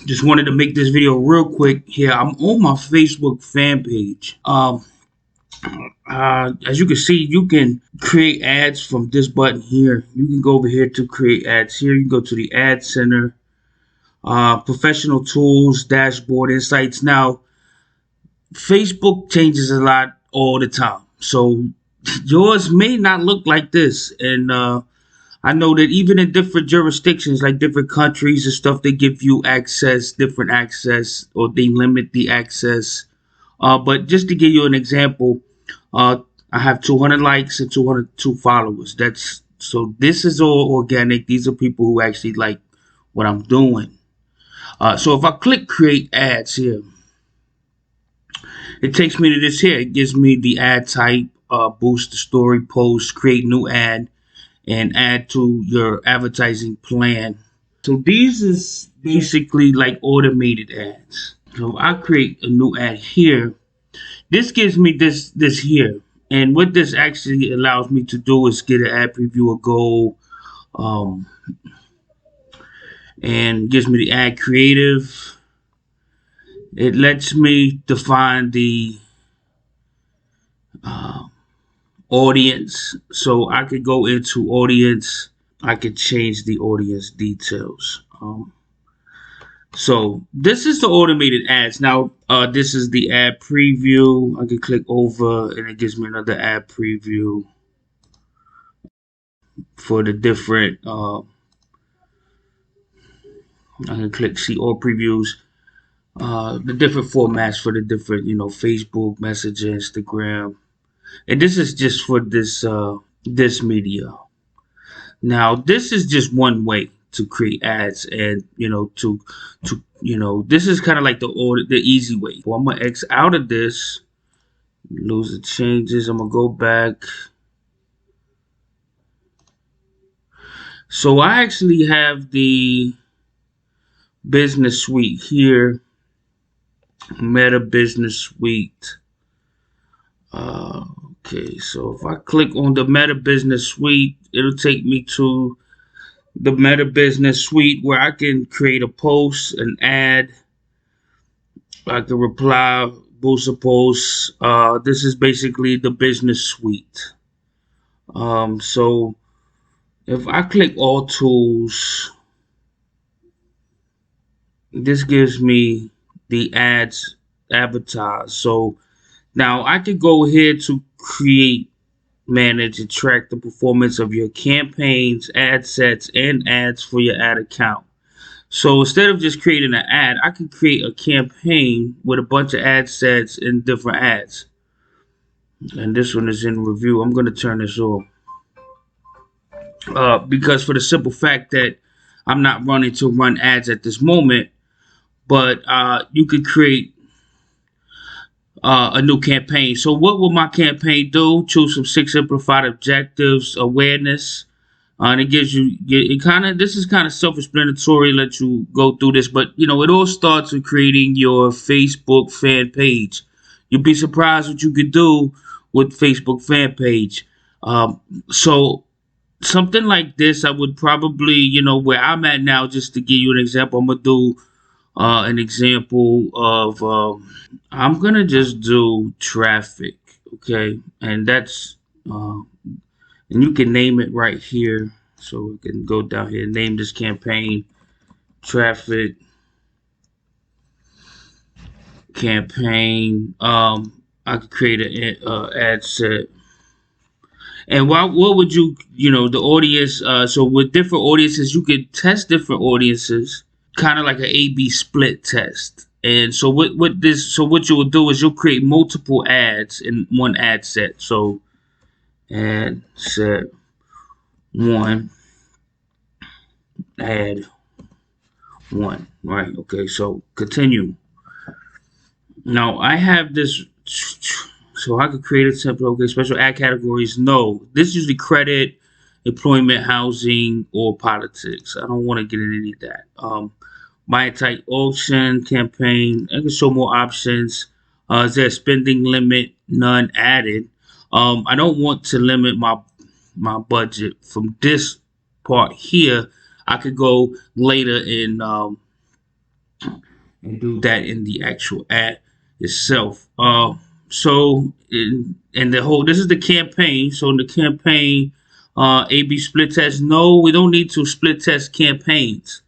Just wanted to make this video real quick here. I'm on my Facebook fan page. As you can see, you can create ads from this button here. You can go over here to create ads here. You can go to the ad center, professional tools, dashboard, insights. Now, Facebook changes a lot all the time. So yours may not look like this. And I know that even in different jurisdictions, like different countries and stuff, they give you access, different access, or they limit the access. But just to give you an example, uh, I have 200 likes and 202 followers. So this is all organic. These are people who actually like what I'm doing. So if I click create ads here, it takes me to this here. It gives me the ad type, boost the story, post, create new ad, and add to your advertising plan. So these is basically like automated ads. So I create a new ad here. This gives me this here. And what this actually allows me to do is get an ad preview, a goal, and gives me the ad creative. It lets me define the audience. So I could go into audience. I could change the audience details. So this is the automated ads. Now, this is the ad preview. I can click over and it gives me another ad preview for the different, I can click see all previews, the different formats for the different, Facebook, Messenger, Instagram. And this is just for this media. Now, this is just one way to create ads, and this is kind of like the easy way. Well, I'm gonna X out of this, lose the changes. I'm gonna go back. So I actually have the business suite here, Meta Business Suite. Okay, so if I click on the Meta Business Suite, it'll take me to the Meta Business Suite where I can create a post, an ad. I can reply, boost a post. This is basically the business suite. So if I click all tools, this gives me the ads advertise. So now I could go here to create, manage, and track the performance of your campaigns, ad sets, and ads for your ad account. So instead of just creating an ad, I can create a campaign with a bunch of ad sets and different ads. And this one is in review. I'm going to turn this off. Because for the simple fact that I'm not running to run ads at this moment, but you could create a new campaign. So what will my campaign do? Choose some 6 simplified objectives, awareness, and it gives you, this is kind of self-explanatory, let you go through this, but it all starts with creating your Facebook fan page. You'll be surprised what you could do with Facebook fan page. So something like this, I would probably, where I'm at now, just to give you an example, I'm going to do an example of, I'm going to just do traffic, okay? And that's, and you can name it right here. So we can go down here, name this campaign, traffic campaign. I could create an ad set. And what would you, the audience, so with different audiences, you could test different audiences, kind of like an A/B split test. And so what you will do is you'll create multiple ads in one ad set. So ad set 1, ad 1, right? Okay, so continue. Now I have this, so I could create a template. Okay, special ad categories. No, this is usually credit, employment, housing, or politics. I don't want to get into any of that. My type auction campaign. I can show more options. Is there a spending limit? None added. I don't want to limit my budget from this part here. I could go later in and do that in the actual ad itself. So in the whole, this is the campaign. So in the campaign, A/B split test. No, we don't need to split test campaigns.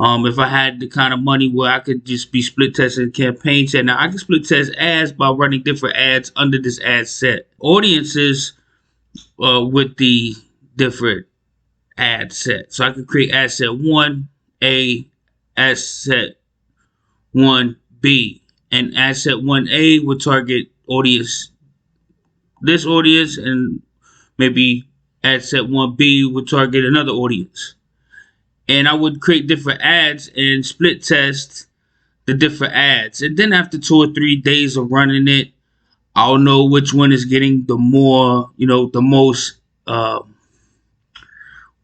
If I had the kind of money where I could just be split testing campaigns, and now I can split test ads by running different ads under this ad set. Audiences with the different ad set. So I can create ad set 1A, ad set 1B, and ad set 1A would target this audience, and maybe ad set 1B would target another audience. And I would create different ads and split test the different ads. And then after 2 or 3 days of running it, I'll know which one is getting the more, the most,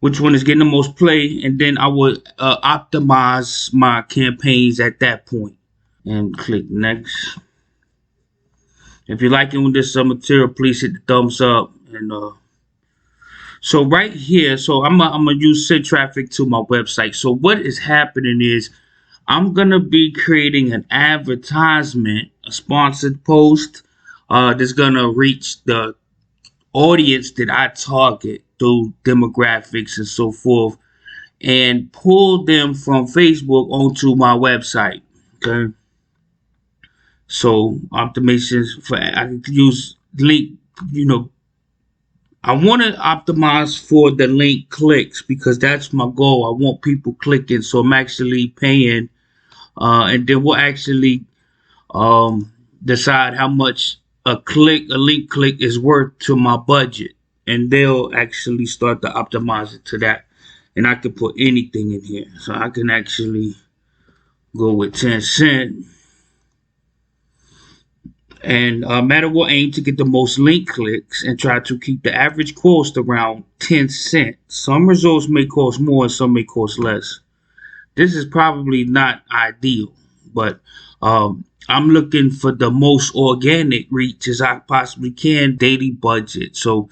which one is getting the most play. And then I would optimize my campaigns at that point. And click next. If you're liking this material, please hit the thumbs up. And so right here, so I'm gonna use send traffic to my website. So what is happening is I'm gonna be creating an advertisement, a sponsored post that's gonna reach the audience that I target through demographics and so forth, and pull them from Facebook onto my website. Okay. So optimizations for I can use link, I want to optimize for the link clicks because that's my goal. I want people clicking, so I'm actually paying, and then we'll actually decide how much a link click is worth to my budget, and they'll actually start to optimize it to that. And I can put anything in here, so I can actually go with 10 cents. And Meta will aim to get the most link clicks and try to keep the average cost around 10 cents. Some results may cost more and some may cost less. This is probably not ideal, but I'm looking for the most organic reach as I possibly can, daily budget. So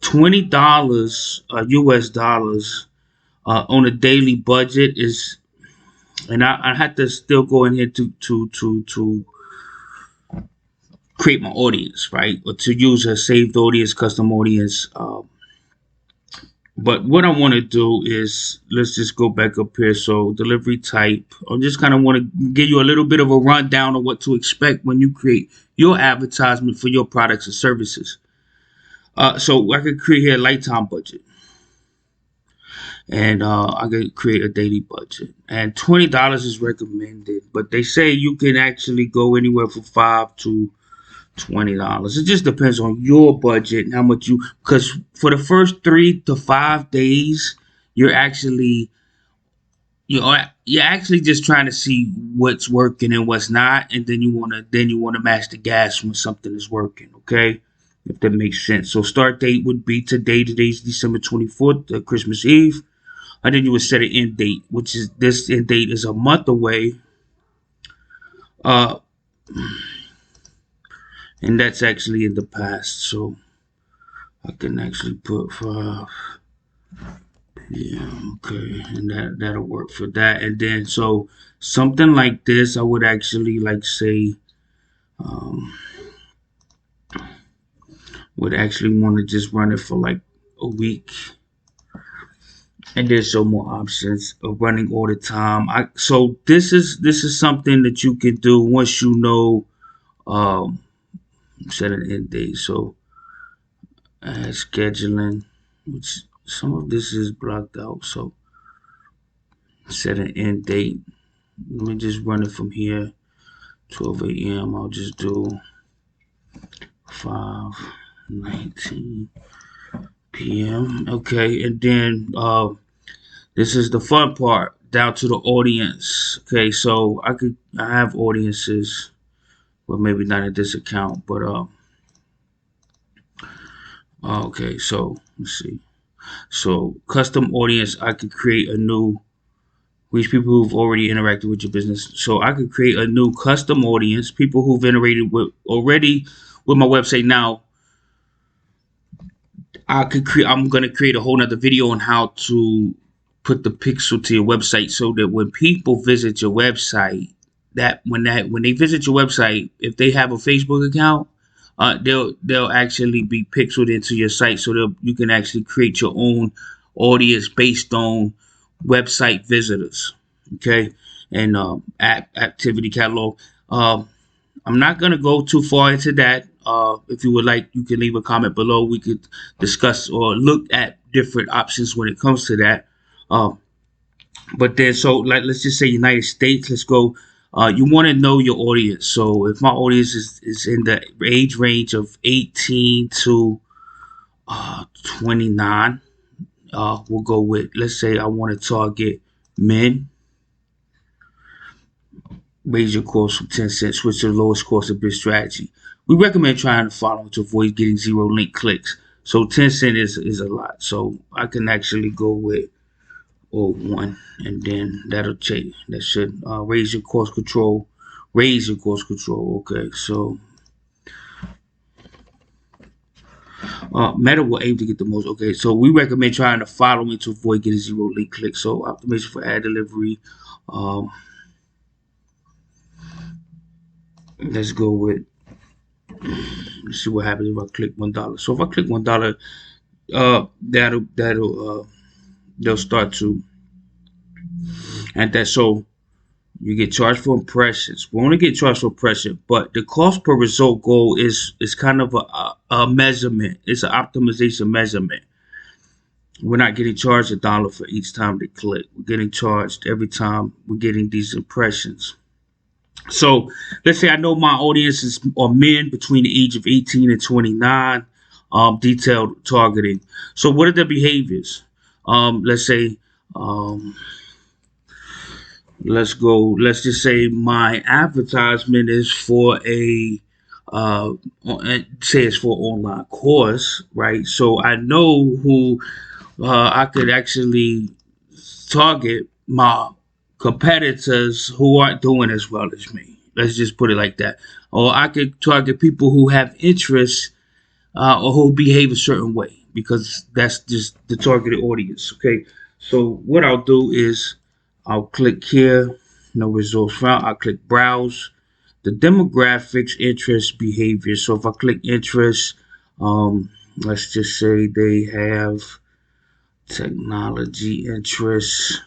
$20 US dollars on a daily budget is, and I had to still go in here to create my audience, right? Or to use a saved audience, custom audience. But what I want to do is, let's just go back up here. So delivery type, I just kind of want to give you a little bit of a rundown of what to expect when you create your advertisement for your products and services. So I could create here a lifetime budget. And I could create a daily budget. And $20 is recommended, but they say you can actually go anywhere from $5 to $20. It just depends on your budget and how much because for the first 3 to 5 days, you're actually just trying to see what's working and what's not, and then you wanna match the gas when something is working. Okay, if that makes sense. So start date would be today. Today's December 24th, Christmas Eve, and then you would set an end date, which is this end date is a month away. And that's actually in the past, so I can actually put 5. Yeah, okay, and that'll work for that. And then so something like this, I would actually say would actually want to just run it for like a week. And there's some more options of running all the time. So this is something that you can do once you know set an end date. So scheduling, which some of this is blocked out. So set an end date. Let me just run it from here. 12 a.m. I'll just do 5:19 p.m. Okay, and then this is the fun part, down to the audience. Okay, so I have audiences, well, maybe not at this account, but okay, so let's see. So custom audience, I could create a new, reach people who've already interacted with your business. So I could create a new custom audience, people who've interacted already with my website. Now I'm gonna create a whole nother video on how to put the pixel to your website so that when people visit your website, when they visit your website, if they have a Facebook account, they'll actually be pixeled into your site, so you can actually create your own audience based on website visitors. Okay, and activity catalog. I'm not gonna go too far into that. If you would like, you can leave a comment below. We could discuss or look at different options when it comes to that. Um, but then, so like, let's just say United States. Let's go. You want to know your audience. So if my audience is in the age range of 18 to 29, we'll go with. Let's say I want to target men. Raise your cost from 10 cents. Switch to the lowest cost of bid strategy. We recommend trying to follow to avoid getting zero link clicks. So 10 cents is a lot. So I can actually go with 1, and then that'll change. That should raise your cost control. Raise your cost control. Okay, so Meta will aim to get the most. Okay, so we recommend trying to follow me to avoid getting zero link clicks. So optimization for ad delivery. Let's go with. Let's see what happens if I click $1. So if I click $1, they'll start to and that. So you get charged for impressions. We only get charged for impression, but the cost per result goal is kind of a measurement. It's an optimization measurement. We're not getting charged $1 for each time they click. We're getting charged every time we're getting these impressions. So let's say I know my audience are men between the age of 18 and 29. Detailed targeting. So what are the behaviors? Let's say let's just say my advertisement is for say it's for online course, right? So I know who I could actually target my competitors who aren't doing as well as me. Let's just put it like that. Or I could target people who have interests or who behave a certain way, because that's just the targeted audience. Okay, so what I'll do is I'll click here, no results found. I'll click browse. The demographics, interest, behavior. So if I click interest, let's just say they have technology interests,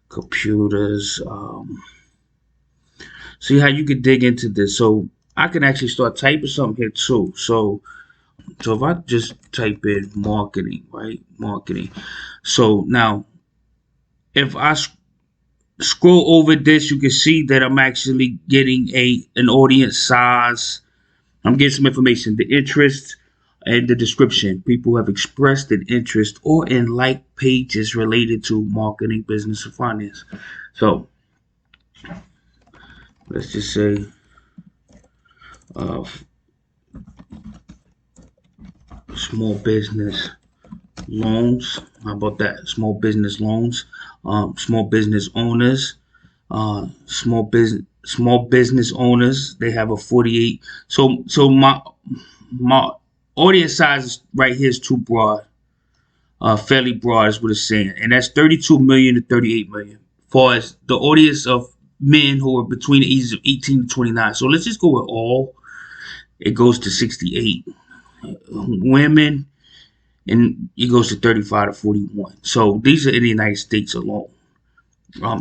computers. See how you can dig into this. So I can actually start typing something here too. So if I just type in marketing, right? Marketing. So now if I scroll over this, you can see that I'm actually getting an audience size. I'm getting some information, the interest and the description. People have expressed an interest or in like pages related to marketing, business, or finance. So let's just say small business loans. How about that? Small business loans. Small business owners. Small business owners. They have a 48. So my audience size right here is too broad. Fairly broad is what it's saying, and that's 32 million to 38 million. Far as the audience of men who are between the ages of 18 to 29. So let's just go with all. It goes to 68. Women, and it goes to 35 to 41. So these are in the United States alone.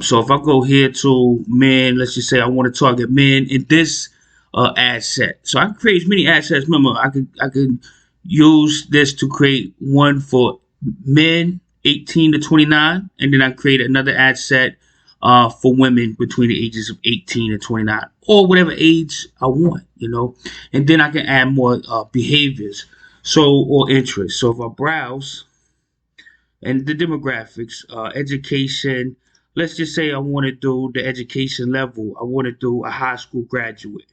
So if I go here to men, let's just say I want to target men in this ad set. So I can create as many ad sets. Remember, I could use this to create one for men 18 to 29, and then I create another ad set for women between the ages of 18 and 29, or whatever age I want, and then I can add more behaviors, or interests. So if I browse and the demographics, education, let's just say I want to do the education level. I want to do a high school graduate.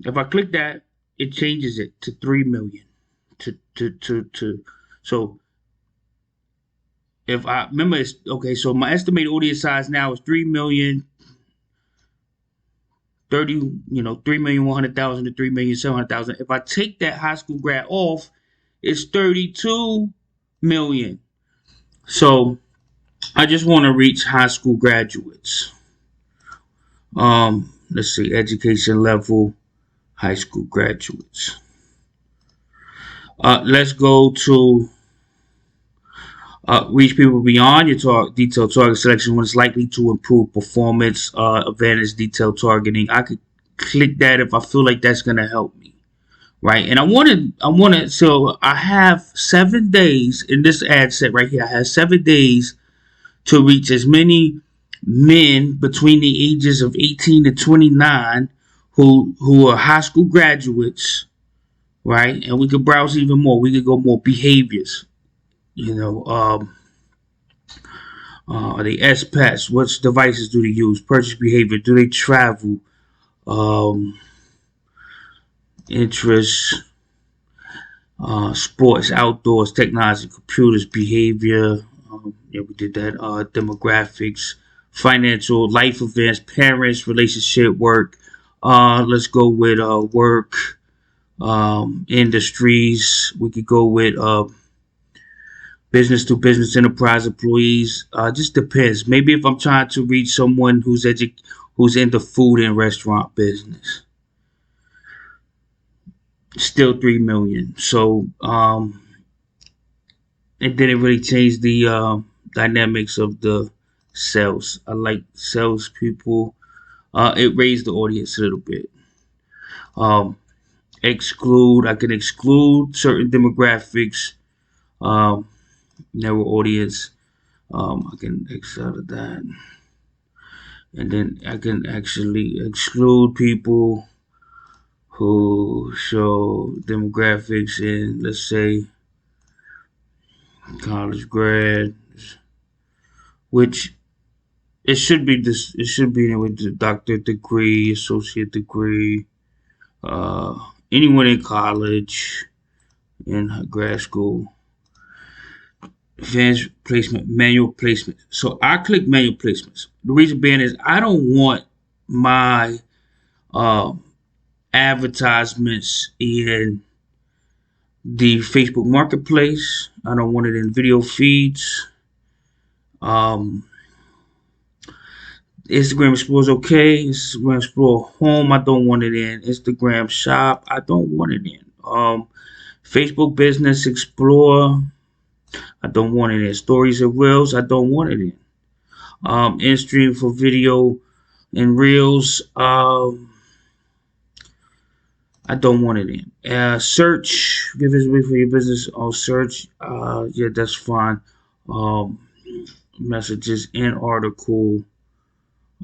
If I click that, it changes it to 3 million. So if I remember, it's okay. So my estimated audience size now is 3 million. 3,100,000 to 3,700,000. If I take that high school grad off, it's 32 million. So I just want to reach high school graduates. Let's see, education level, high school graduates. Let's go to reach people beyond your detailed target selection when it's likely to improve performance, advantage detailed targeting. I could click that if I feel like that's gonna help me, right? And so I have 7 days in this ad set right here. I have 7 days to reach as many men between the ages of 18 to 29 who are high school graduates, right? And we could browse even more. We could go more behaviors, you know. The S-Pass, what devices do they use? Purchase behavior, do they travel? Um, Interests, sports, outdoors, technology, computers, behavior. Yeah, we did that. Demographics, financial, life events, parents, relationship, work. Let's go with work, industries. We could go with business to business, enterprise employees. Just depends. Maybe if I'm trying to reach someone who's in the food and restaurant business, still 3 million. So it didn't really change the dynamics of the sales. I like salespeople. It raised the audience a little bit. Um, Exclude. I can exclude certain demographics. Um, Narrow audience. I can X out of that. And then I can actually exclude people who show demographics in, let's say, college grad, which it should be this. It should be with the doctorate degree, associate degree, uh, anyone in college, in grad school, advanced placement, manual placement. So I click manual placements. The reason being is I don't want my uh, advertisements in the Facebook Marketplace. I don't want it in video feeds. Um, Instagram Explorer is okay. Instagram Explorer Home, I don't want it in. Instagram Shop, I don't want it in. Facebook Business Explorer, I don't want it in. Stories and Reels, I don't want it in. InStream for video and Reels, I don't want it in. Search, give visibility for your business on search. Yeah, that's fine. Messages in article.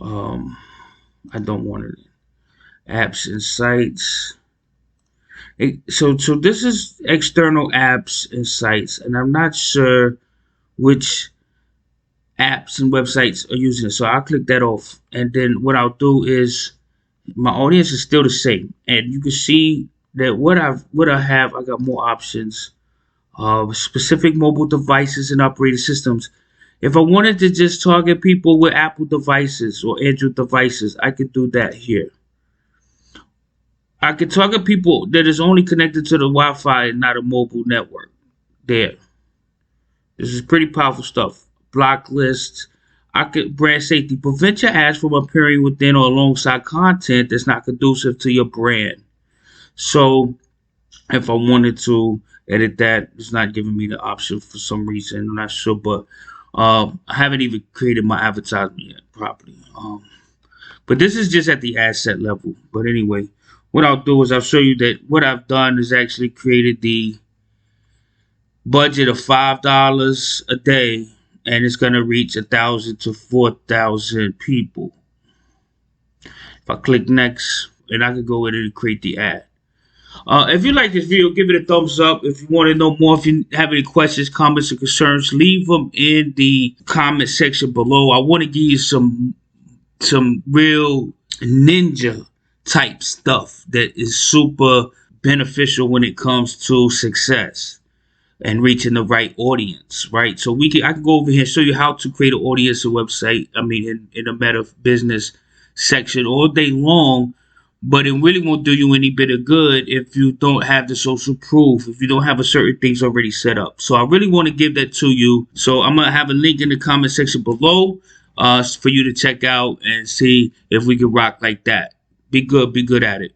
I don't want it in. Apps and sites. So this is external apps and sites, and I'm not sure which apps and websites are using it. So I'll click that off, and then what I'll do is my audience is still the same, and you can see that what I have, I got more options of specific mobile devices and operating systems. If I wanted to just target people with Apple devices or Android devices, I could do that here. I could target people that is only connected to the Wi-Fi and not a mobile network. There. This is pretty powerful stuff. Block lists. I could brand safety. Prevent your ads from appearing within or alongside content that's not conducive to your brand. So if I wanted to edit that, it's not giving me the option for some reason. I'm not sure, but I haven't even created my advertisement yet properly. But this is just at the ad set level. But anyway, what I'll do is I'll show you that what I've done is actually created the budget of $5 a day, and it's going to reach 1,000 to 4,000 people. If I click next, and I can go in and create the ad. If you like this video, give it a thumbs up. If you want to know more, if you have any questions, comments, or concerns, leave them in the comment section below. I want to give you some real ninja type stuff that is super beneficial when it comes to success and reaching the right audience, right? So I can go over here and show you how to create an audience, a website. I mean, in the Meta business section all day long. but it really won't do you any bit of good if you don't have the social proof, if you don't have a certain things already set up. So I really want to give that to you. So I'm gonna have a link in the comment section below for you to check out and see if we can rock like that. Be good at it.